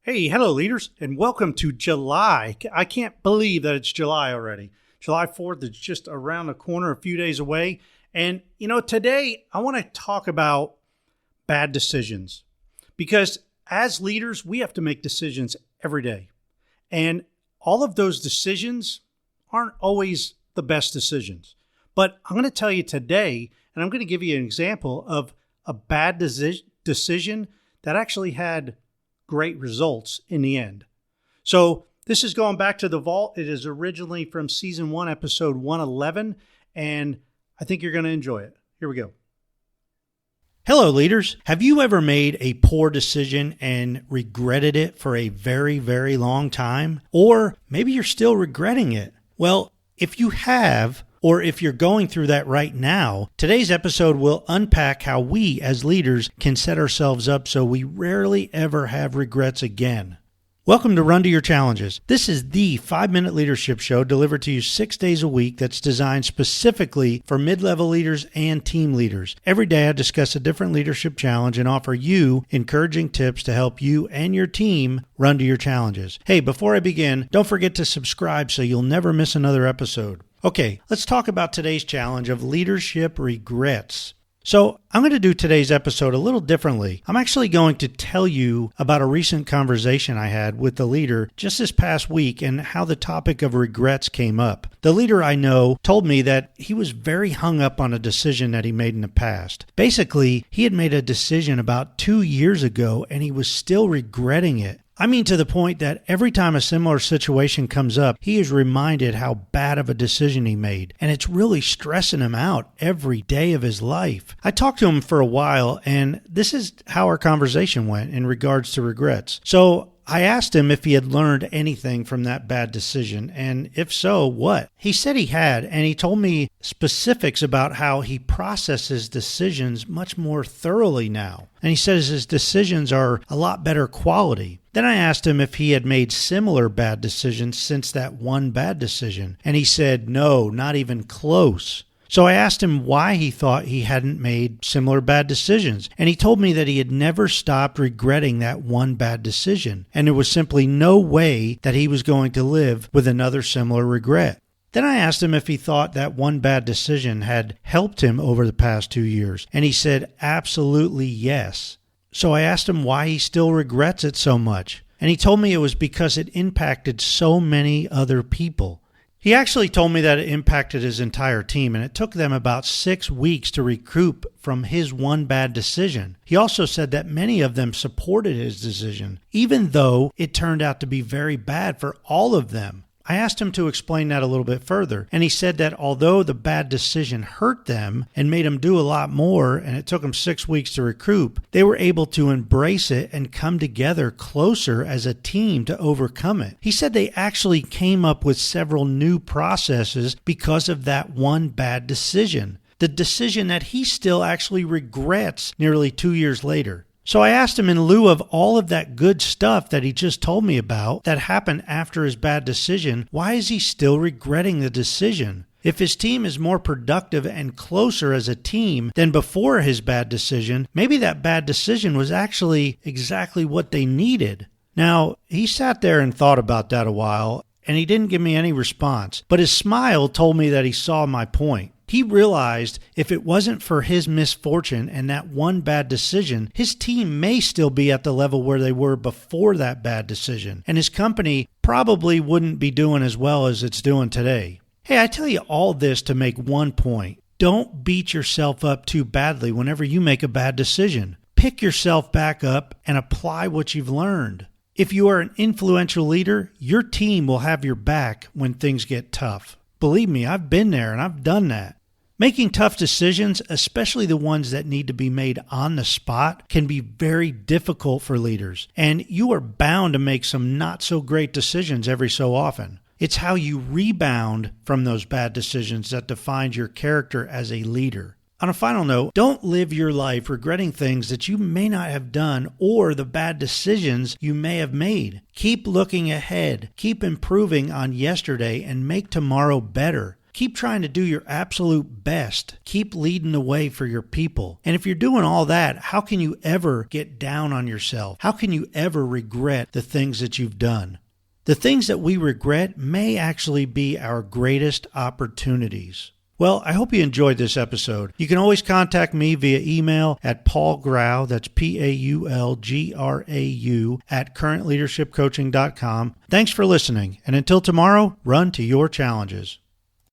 Hey, hello leaders, and welcome to July. I can't believe that it's July already. July 4th is just around the corner, a few days away. And, today I want to talk about bad decisions because as leaders, we have to make decisions every day. And all of those decisions aren't always the best decisions. But I'm going to tell you today, and I'm going to give you an example of a bad decision that actually had great results in the end. So this is going back to the vault. It is originally from season 1, episode 111, and I think you're going to enjoy it. Here we go. Hello, leaders. Have you ever made a poor decision and regretted it for a very, very long time? Or maybe you're still regretting it. Well, if you have, or if you're going through that right now, today's episode will unpack how we as leaders can set ourselves up so we rarely ever have regrets again. Welcome to Run to Your Challenges. This is the 5-minute leadership show delivered to you 6 days a week that's designed specifically for mid-level leaders and team leaders. Every day I discuss a different leadership challenge and offer you encouraging tips to help you and your team run to your challenges. Hey, before I begin, don't forget to subscribe so you'll never miss another episode. Okay, let's talk about today's challenge of leadership regrets. So I'm going to do today's episode a little differently. I'm actually going to tell you about a recent conversation I had with the leader just this past week and how the topic of regrets came up. The leader I know told me that he was very hung up on a decision that he made in the past. Basically, he had made a decision about 2 years ago and he was still regretting it. I mean, to the point that every time a similar situation comes up, he is reminded how bad of a decision he made, and it's really stressing him out every day of his life. I talked to him for a while, and this is how our conversation went in regards to regrets. So I asked him if he had learned anything from that bad decision, and if so, what? He said he had, and he told me specifics about how he processes decisions much more thoroughly now. And he says his decisions are a lot better quality. Then I asked him if he had made similar bad decisions since that one bad decision, and he said no, not even close. So I asked him why he thought he hadn't made similar bad decisions, and he told me that he had never stopped regretting that one bad decision, and there was simply no way that he was going to live with another similar regret. Then I asked him if he thought that one bad decision had helped him over the past 2 years, and he said absolutely yes. So I asked him why he still regrets it so much, and he told me it was because it impacted so many other people. He actually told me that it impacted his entire team, and it took them about 6 weeks to recoup from his one bad decision. He also said that many of them supported his decision, even though it turned out to be very bad for all of them. I asked him to explain that a little bit further, and he said that although the bad decision hurt them and made them do a lot more, and it took them 6 weeks to recoup, they were able to embrace it and come together closer as a team to overcome it. He said they actually came up with several new processes because of that one bad decision, the decision that he still actually regrets nearly 2 years later. So I asked him, in lieu of all of that good stuff that he just told me about that happened after his bad decision, why is he still regretting the decision? If his team is more productive and closer as a team than before his bad decision, maybe that bad decision was actually exactly what they needed. Now, he sat there and thought about that a while, and he didn't give me any response, but his smile told me that he saw my point. He realized if it wasn't for his misfortune and that one bad decision, his team may still be at the level where they were before that bad decision, and his company probably wouldn't be doing as well as it's doing today. Hey, I tell you all this to make one point. Don't beat yourself up too badly whenever you make a bad decision. Pick yourself back up and apply what you've learned. If you are an influential leader, your team will have your back when things get tough. Believe me, I've been there and I've done that. Making tough decisions, especially the ones that need to be made on the spot, can be very difficult for leaders, and you are bound to make some not so great decisions every so often. It's how you rebound from those bad decisions that defines your character as a leader. On a final note, don't live your life regretting things that you may not have done or the bad decisions you may have made. Keep looking ahead, keep improving on yesterday, and make tomorrow better. Keep trying to do your absolute best. Keep leading the way for your people. And if you're doing all that, how can you ever get down on yourself? How can you ever regret the things that you've done? The things that we regret may actually be our greatest opportunities. Well, I hope you enjoyed this episode. You can always contact me via email at Paul Grau, that's PaulGrau, at currentleadershipcoaching.com. Thanks for listening, and until tomorrow, run to your challenges.